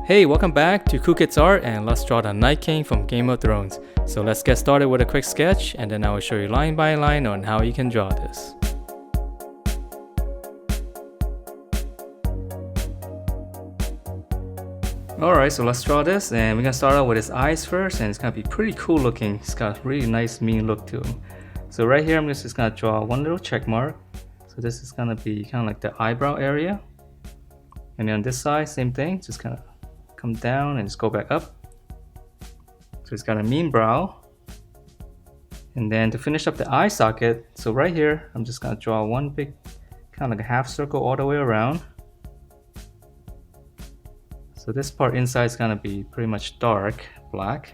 Hey, welcome back to Cool Kids Art, and let's draw the Night King from Game of Thrones. So let's get started with a quick sketch, and then I will show you line by line on how you can draw this. Alright, so let's draw this, and we're gonna start out with his eyes first, and it's gonna be pretty cool looking. It's got a really nice mean look to him. So right here I'm just gonna draw one little check mark. So this is gonna be kind of like the eyebrow area. And then on this side, same thing, just kind of come down and just go back up. So it's got a mean brow. And then to finish up the eye socket, so right here, I'm just gonna draw one big, kind of like a half circle all the way around. So this part inside is gonna be pretty much dark black.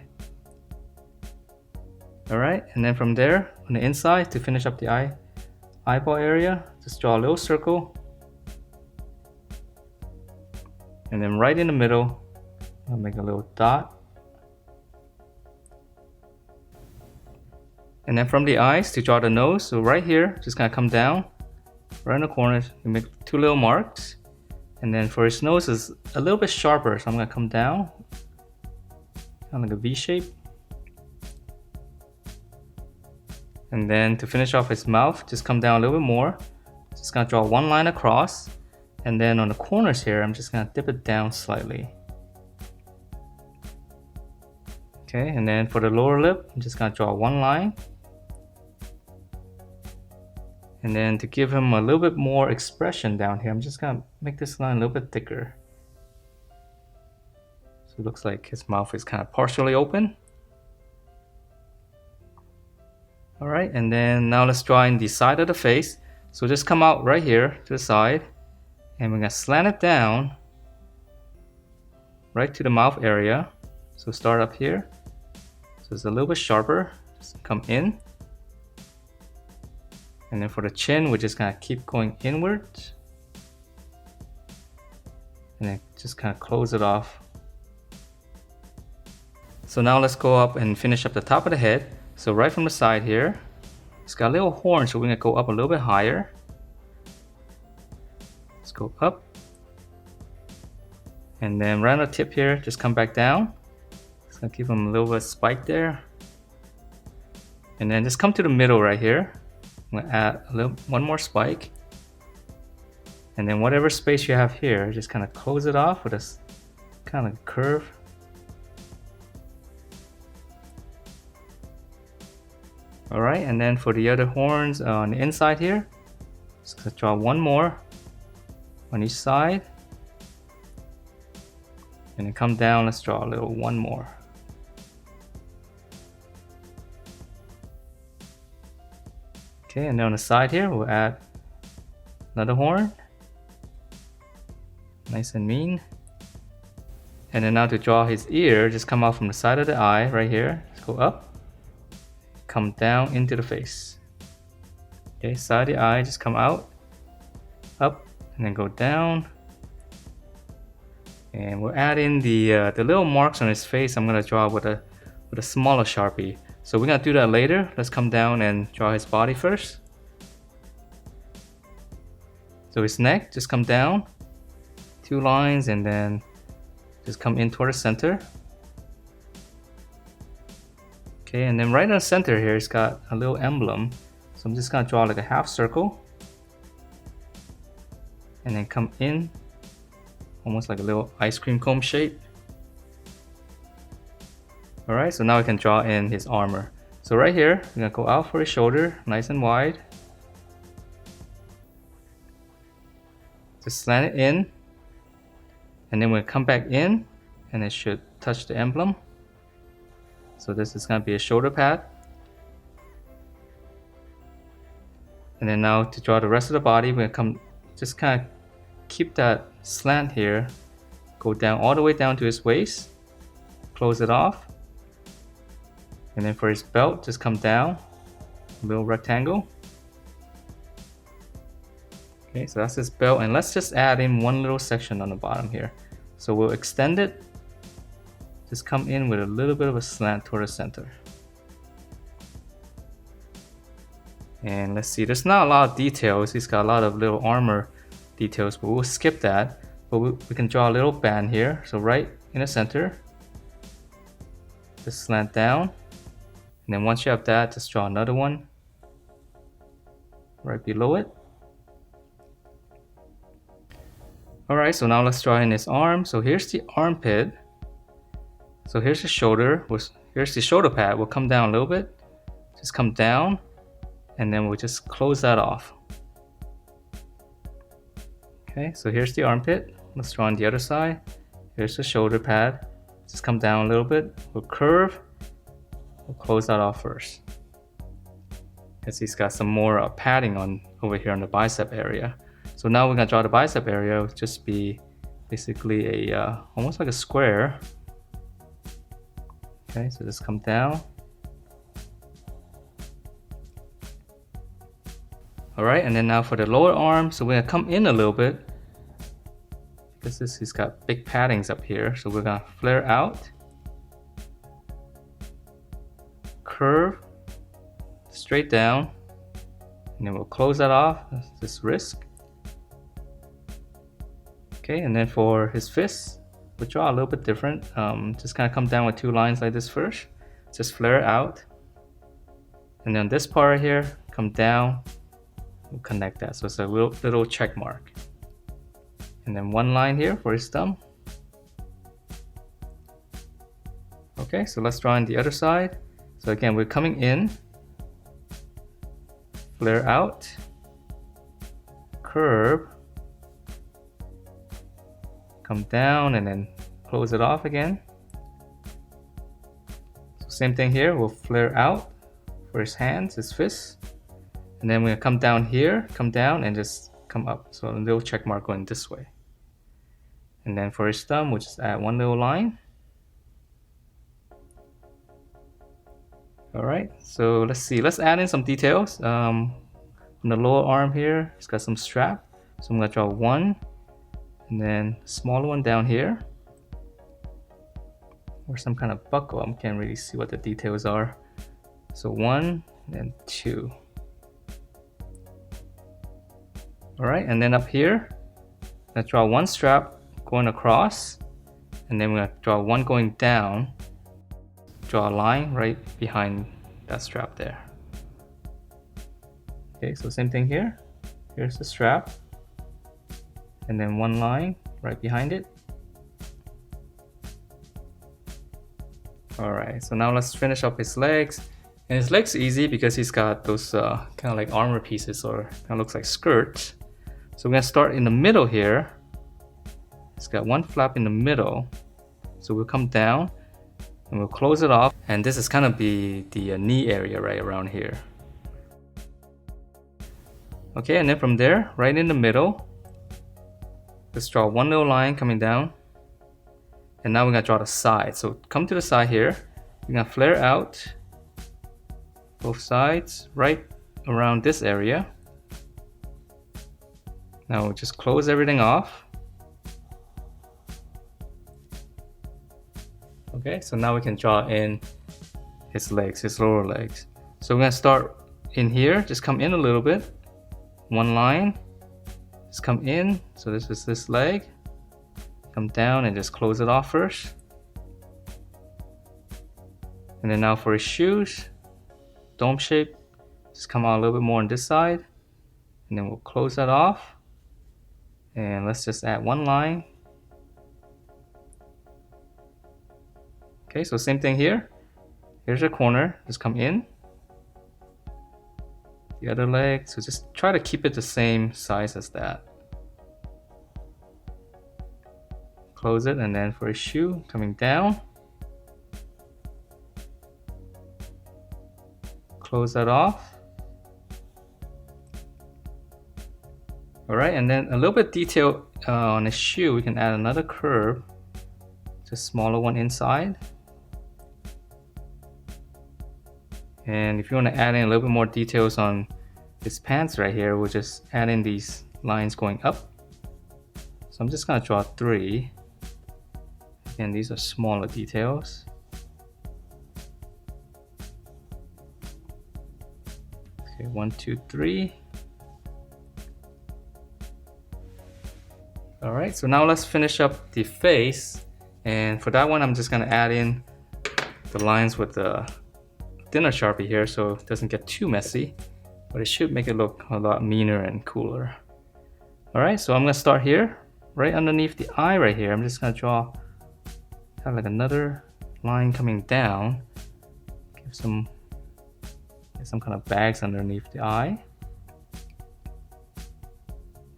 Alright, and then from there, on the inside, to finish up the eyeball area, just draw a little circle. And then right in the middle, I'll make a little dot. And then from the eyes, to draw the nose, so right here, just gonna come down, right in the corner, you make two little marks. And then for his nose is a little bit sharper, so I'm gonna come down, kind of like a V shape. And then to finish off his mouth, just come down a little bit more. Just gonna draw one line across. And then on the corners here, I'm just gonna dip it down slightly. Okay, and then for the lower lip, I'm just gonna draw one line. And then to give him a little bit more expression down here, I'm just gonna make this line a little bit thicker. So it looks like his mouth is kind of partially open. Alright, and then now let's draw in the side of the face. So just come out right here to the side. And we're gonna slant it down right to the mouth area. So start up here. So it's a little bit sharper. Just come in. And then for the chin, we're just gonna keep going inwards. And then just kind of close it off. So now let's go up and finish up the top of the head. So right from the side here, it's got a little horn, so we're gonna go up a little bit higher. Let's go up. And then right on the tip here, just come back down. Just gonna give him a little bit of spike there. And then just come to the middle right here. I'm gonna add one more spike. And then whatever space you have here, just kind of close it off with a kind of curve. Alright, and then for the other horns on the inside here, just gonna draw one more on each side. And then come down, let's draw a little one more. Okay, and then on the side here, we'll add another horn. Nice and mean. And then now to draw his ear, just come out from the side of the eye right here. Let's go up. Come down into the face. Okay, side of the eye, just come out. Up, and then go down. And we'll add in the little marks on his face. I'm gonna draw with a smaller Sharpie. So we're gonna do that later. Let's come down and draw his body first. So his neck, just come down, two lines, and then just come in toward the center. Okay, and then right in the center here, it's got a little emblem. So I'm just gonna draw like a half circle. And then come in, almost like a little ice cream cone shape. Alright, so now we can draw in his armor. So right here, we're gonna go out for his shoulder, nice and wide. Just slant it in. And then we'll come back in, and it should touch the emblem. So this is gonna be a shoulder pad. And then now to draw the rest of the body, we're gonna come, just kind of keep that slant here, go down all the way down to his waist, close it off. And then for his belt, just come down, a little rectangle. Okay, so that's his belt, and let's just add in one little section on the bottom here. So we'll extend it, just come in with a little bit of a slant toward the center. And let's see, there's not a lot of details. He's got a lot of little armor details, but we'll skip that. But we can draw a little band here. So right in the center. Just slant down. And then once you have that, just draw another one right below it. Alright, so now let's draw in his arm. So here's the armpit. So here's the shoulder. Here's the shoulder pad. We'll come down a little bit. Just come down. And then we'll just close that off. Okay, so here's the armpit. Let's draw on the other side. Here's the shoulder pad. Just come down a little bit. We'll curve. We'll close that off first. Because he's got some more padding on over here on the bicep area. So now we're gonna draw the bicep area. It'll just be basically a almost like a square. Okay, so just come down. Alright, and then now for the lower arm, so we're gonna come in a little bit. Because he's got big paddings up here, so we're gonna flare out. Curve. Straight down. And then we'll close that off, this wrist. Okay, and then for his fists, we'll draw a little bit different. Just kind of come down with two lines like this first. Just flare out. And then this part right here, come down. We'll connect that, so it's a little check mark. And then one line here for his thumb. Okay, so let's draw on the other side. So again, we're coming in. Flare out. Curve. Come down and then close it off again. So same thing here, we'll flare out for his hands, his fists. And then we're gonna come down here, come down and just come up. So a little check mark going this way. And then for his thumb, we'll just add one little line. Alright, so let's see, let's add in some details. On the lower arm here, it's got some strap. So I'm gonna draw one. And then smaller one down here. Or some kind of buckle. I can't really see what the details are. So one and two. Alright, and then up here, let's draw one strap going across. And then we're gonna draw one going down. Draw a line right behind that strap there. Okay, so same thing here. Here's the strap. And then one line right behind it. Alright, so now let's finish up his legs. And his legs easy because he's got those kind of like armor pieces, or kind of looks like skirts. So we're gonna start in the middle here. It's got one flap in the middle. So we'll come down and we'll close it off. And this is kind of be the knee area right around here. Okay, and then from there, right in the middle, let's draw one little line coming down. And now we're gonna draw the side. So come to the side here. We're gonna flare out both sides right around this area. Now we'll just close everything off. Okay, so now we can draw in his legs, his lower legs. So we're gonna start in here, just come in a little bit. One line, just come in. So this is this leg. Come down and just close it off first. And then now for his shoes, dome shape, just come out a little bit more on this side. And then we'll close that off. And let's just add one line. Okay, so same thing here. Here's your corner, just come in. The other leg, so just try to keep it the same size as that. Close it, and then for his shoe, coming down. Close that off. Alright, and then a little bit detail on his shoe, we can add another curve. Just smaller one inside. And if you want to add in a little bit more details on his pants right here, we'll just add in these lines going up. So I'm just going to draw 3. Again, these are smaller details. Okay, 1, 2, 3. Alright, so now let's finish up the face. And for that one, I'm just gonna add in the lines with the thinner Sharpie here so it doesn't get too messy, but it should make it look a lot meaner and cooler. Alright, so I'm gonna start here, right underneath the eye right here. I'm just gonna draw kind of like another line coming down. Give some kind of bags underneath the eye.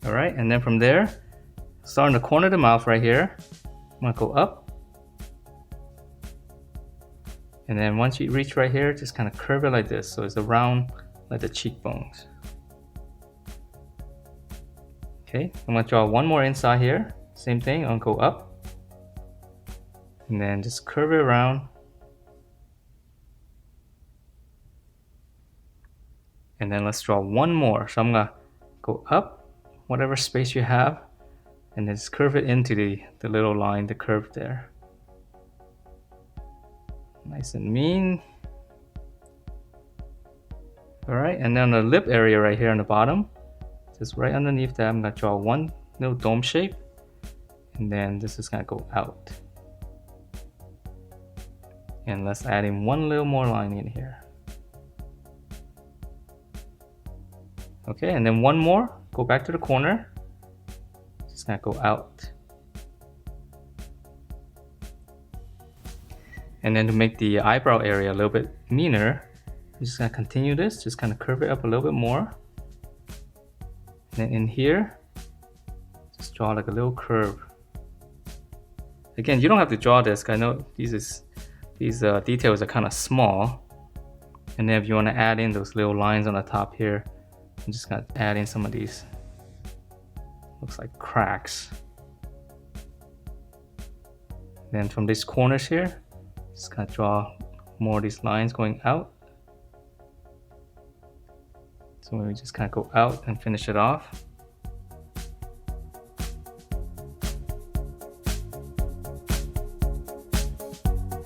Alright, and then from there, start in the corner of the mouth right here. I'm gonna go up. And then once you reach right here, just kind of curve it like this. So it's around like the cheekbones. Okay, I'm gonna draw one more inside here. Same thing, I'm gonna go up. And then just curve it around. And then let's draw one more. So I'm gonna go up, whatever space you have, and then just curve it into the little line, the curve there. Nice and mean. Alright, and then the lip area right here on the bottom, just right underneath that, I'm gonna draw one little dome shape, and then this is gonna go out. And let's add in one little more line in here. Okay, and then one more, go back to the corner, just gonna go out. And then to make the eyebrow area a little bit meaner, I'm just gonna continue this, just kind of curve it up a little bit more. And then in here, just draw like a little curve. Again, you don't have to draw this, 'cause I know these details are kind of small. And then if you want to add in those little lines on the top here, I'm just gonna add in some of these, looks like cracks. Then from these corners here, just gonna draw more of these lines going out. So we just kind of go out and finish it off.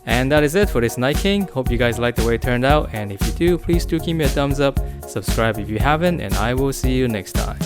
And that is it for this Night King. Hope you guys liked the way it turned out, and if you do, please do give me a thumbs up, subscribe if you haven't, and I will see you next time.